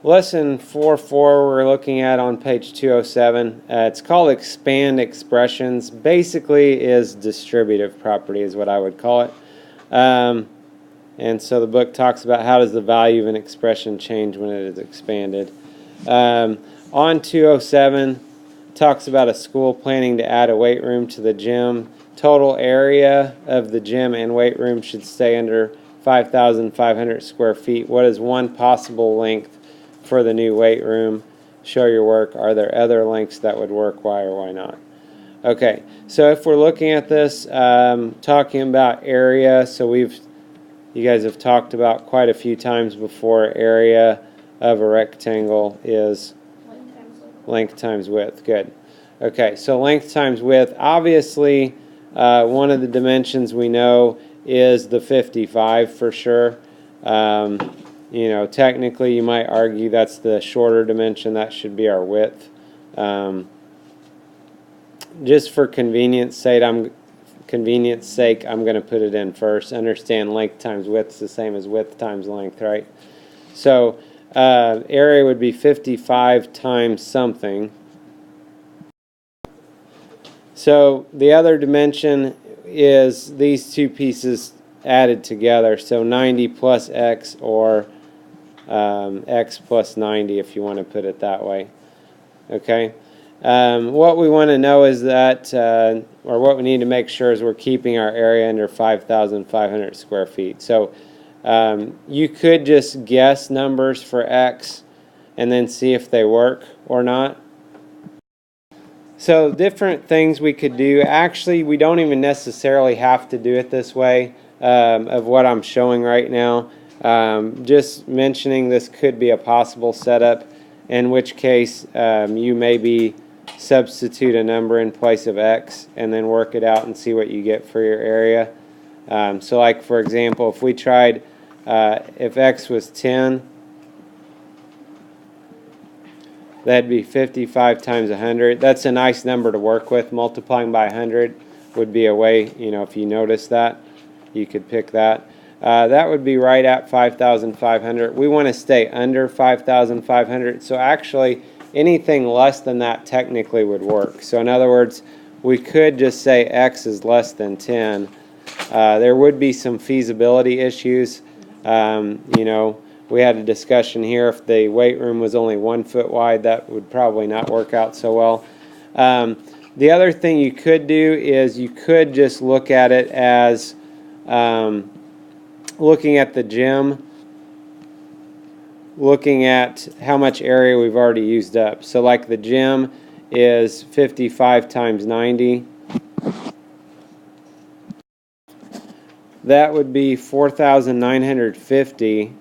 Lesson 4.4 we're looking at on page 207. It's called Expand Expressions. Basically is distributive property is what I would call it. And so the book talks about how does the value of an expression change when it is expanded. On 207 talks about a school planning to add a weight room to the gym. Total area of the gym and weight room should stay under 5,500 square feet. What is one possible length for the new weight room? Show your work. Are there other lengths that would work? Why or why not? Okay, so if we're looking at this, talking about area, so you guys have talked about quite a few times before, area of a rectangle is length times width. Good. Okay, so length times width. Obviously, one of the dimensions we know is the 55 for sure. You know, technically you might argue that's the shorter dimension. That should be our width. Just for convenience sake, I'm going to put it in first. Understand length times width is the same as width times length, right? So area would be 55 times something. So the other dimension is these two pieces added together. So 90 plus x, or x plus 90 if you want to put it that way. Okay. What we want to know is that, or what we need to make sure is we're keeping our area under 5,500 square feet. So you could just guess numbers for x and then see if they work or not. So different things we could do. Actually, we don't even necessarily have to do it this way of what I'm showing right now. Just mentioning this could be a possible setup, in which case you maybe substitute a number in place of x and then work it out and see what you get for your area. So like for example, if we tried, if x was 10, that'd be 55 times 100. That's a nice number to work with. Multiplying by 100 would be a way, you know, if you notice that, you could pick that. That would be right at 5,500. We want to stay under 5,500. So actually, anything less than that technically would work. So in other words, we could just say x is less than 10. There would be some feasibility issues. You know, we had a discussion here. If the weight room was only 1 foot wide, that would probably not work out so well. The other thing you could do is you could just look at it as looking at the gym, looking at how much area we've already used up. So like the gym is 55 times 90. That would be 4,950.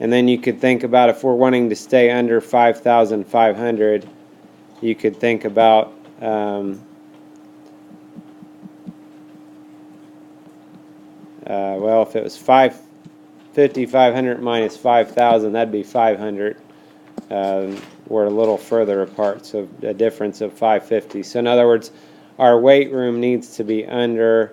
And then you could think about, if we're wanting to stay under 5,500, you could think about well, if it was 5,500 minus 5,000, that'd be 500. We're a little further apart, so a difference of 550. So in other words, our weight room needs to be under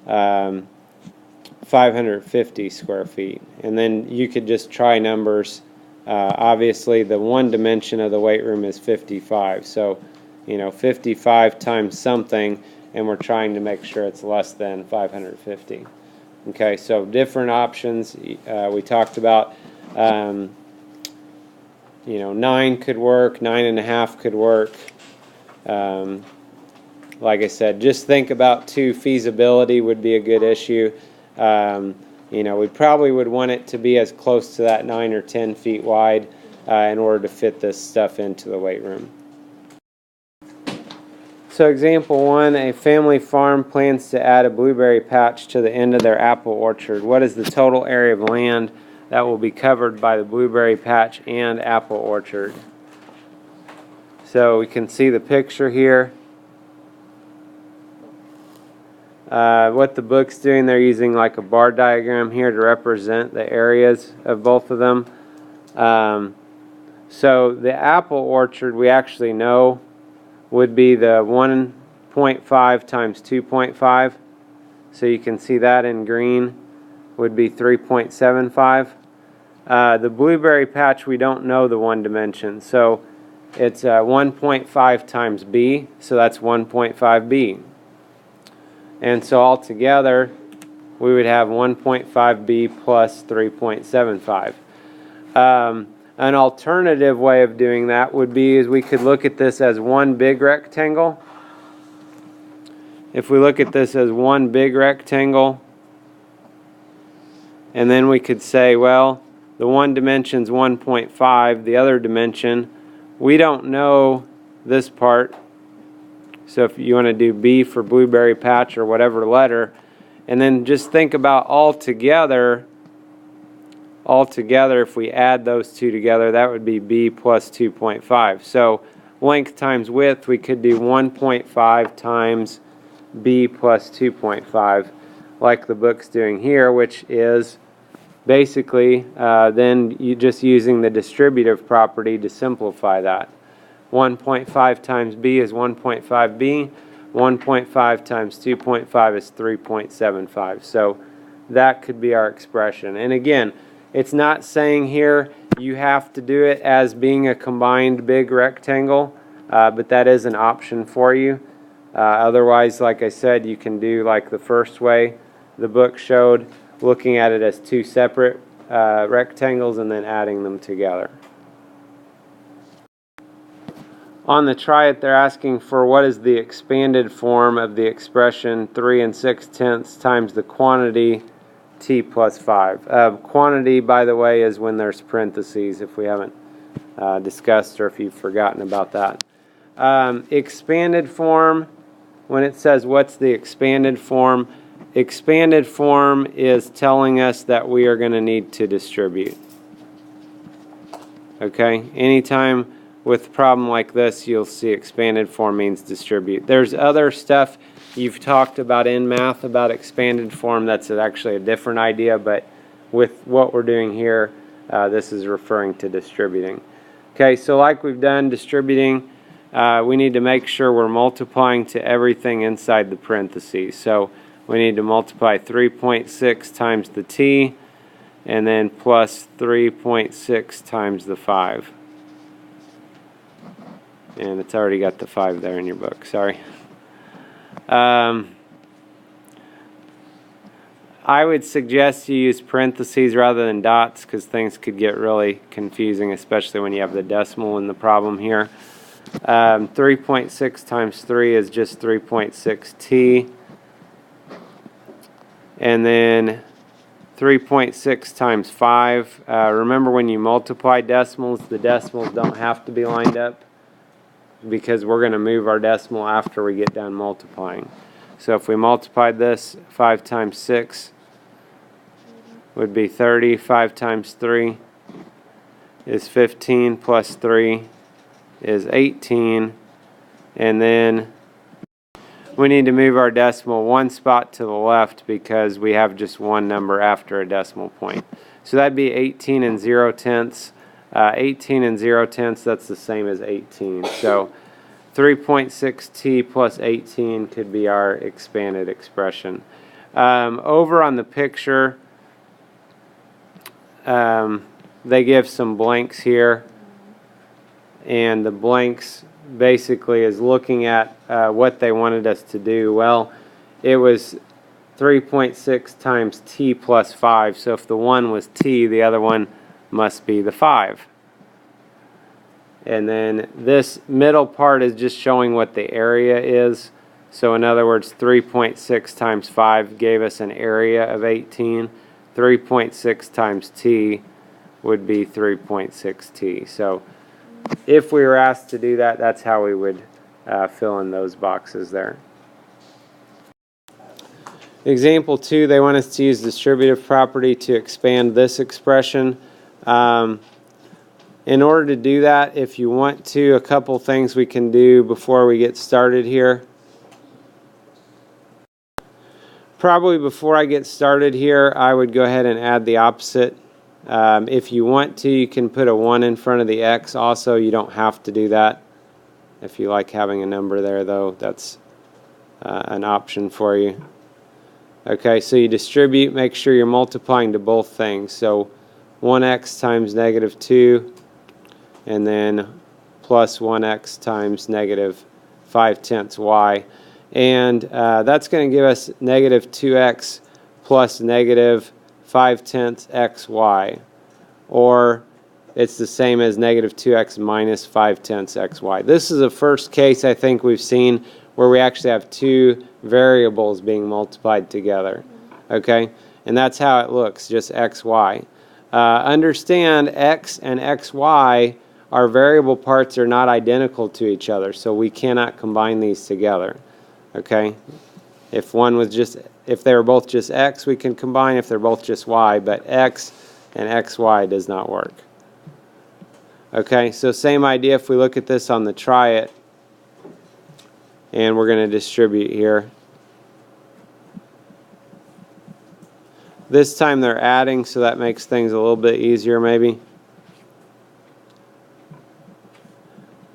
550 square feet. And then you could just try numbers. Obviously, the one dimension of the weight room is 55. So, you know, 55 times something, and we're trying to make sure it's less than 550. Okay, so different options. We talked about, you know, 9 could work, 9.5 could work. Like I said, just think about 2. Feasibility would be a good issue. You know, we probably would want it to be as close to that 9 or 10 feet wide in order to fit this stuff into the weight room. So example 1, a family farm plans to add a blueberry patch to the end of their apple orchard. What is the total area of land that will be covered by the blueberry patch and apple orchard? So we can see the picture here. What the book's doing, they're using like a bar diagram here to represent the areas of both of them. So the apple orchard, we actually know, would be the 1.5 times 2.5. So you can see that in green would be 3.75. The blueberry patch, we don't know the one dimension, so it's 1.5 times b, so that's 1.5b. And so altogether, we would have 1.5b plus 3.75. An alternative way of doing that would be is we could look at this as one big rectangle. If we look at this as one big rectangle, and then we could say, well, the one dimension's 1.5, the other dimension, we don't know this part. So if you want to do B for blueberry patch or whatever letter, and then just think about altogether, if we add those two together, that would be B plus 2.5. So length times width, we could do 1.5 times B plus 2.5, like the book's doing here, which is basically then you just using the distributive property to simplify that. 1.5 times B is 1.5B. 1.5 times 2.5 is 3.75. So that could be our expression. And again, it's not saying here you have to do it as being a combined big rectangle, but that is an option for you. Otherwise, like I said, you can do like the first way the book showed, looking at it as two separate rectangles and then adding them together. On the try it, they're asking for what is the expanded form of the expression 3 6/10 times the quantity t plus 5. Quantity, by the way, is when there's parentheses, if we haven't discussed or if you've forgotten about that. Expanded form, when it says what's the expanded form is telling us that we are going to need to distribute. Okay, anytime with a problem like this, you'll see expanded form means distribute. There's other stuff you've talked about in math about expanded form. That's actually a different idea, but with what we're doing here, this is referring to distributing. Okay, so like we've done distributing, we need to make sure we're multiplying to everything inside the parentheses. So we need to multiply 3.6 times the t, and then plus 3.6 times the 5. And it's already got the 5 there in your book, sorry. I would suggest you use parentheses rather than dots because things could get really confusing, especially when you have the decimal in the problem here. 3.6 times 3 is just 3.6t. And then 3.6 times 5. Remember when you multiply decimals, the decimals don't have to be lined up, because we're going to move our decimal after we get done multiplying. So if we multiplied this, 5 times 6 would be 30. 5 times 3 is 15, plus 3 is 18. And then we need to move our decimal one spot to the left because we have just one number after a decimal point. So that'd be 18 and 0/10. 18 and 0/10, that's the same as 18. So 3.6t plus 18 could be our expanded expression. Over on the picture, they give some blanks here. And the blanks basically is looking at what they wanted us to do. Well, it was 3.6 times t plus 5. So if the one was t, the other one must be the 5. And then this middle part is just showing what the area is. So in other words, 3.6 times 5 gave us an area of 18. 3.6 times t would be 3.6t. So if we were asked to do that, that's how we would fill in those boxes there. Example 2, they want us to use distributive property to expand this expression. In order to do that, if you want to, a couple things we can do before we get started here. Probably before I get started here, I would go ahead and add the opposite. If you want to, you can put a 1 in front of the x. Also, you don't have to do that. If you like having a number there, though, that's an option for you. Okay, so you distribute, make sure you're multiplying to both things. So 1x times negative 2, and then plus 1x times negative 5/10 y. And that's going to give us negative 2x plus negative 5/10 xy. Or it's the same as negative 2x minus 5/10 xy. This is the first case I think we've seen where we actually have two variables being multiplied together. Okay? And that's how it looks, just xy. Understand x and xy, our variable parts are not identical to each other, so we cannot combine these together. Okay? If they were both just x, we can combine. If they're both just y, but x and xy does not work. Okay, so same idea if we look at this on the try it, and we're going to distribute here. This time they're adding, so that makes things a little bit easier maybe.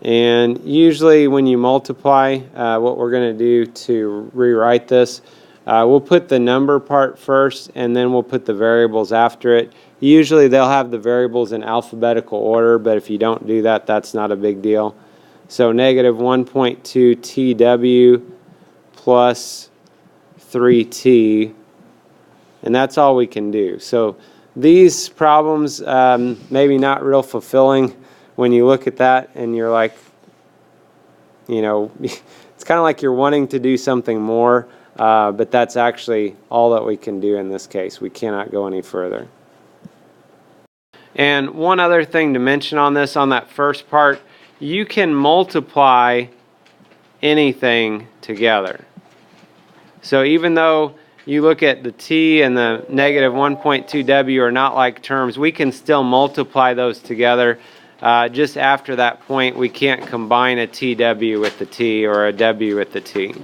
And usually when you multiply, what we're going to do to rewrite this, we'll put the number part first and then we'll put the variables after it. Usually they'll have the variables in alphabetical order, but if you don't do that, that's not a big deal. So negative 1.2 TW plus 3T, and that's all we can do. So these problems, maybe not real fulfilling when you look at that and you're like, you know, it's kind of like you're wanting to do something more, but that's actually all that we can do in this case. We cannot go any further. And one other thing to mention on this, on that first part, you can multiply anything together. So even though you look at the t and the negative 1.2w are not like terms, we can still multiply those together. Just after that point, we can't combine a tw with the t or a w with the t.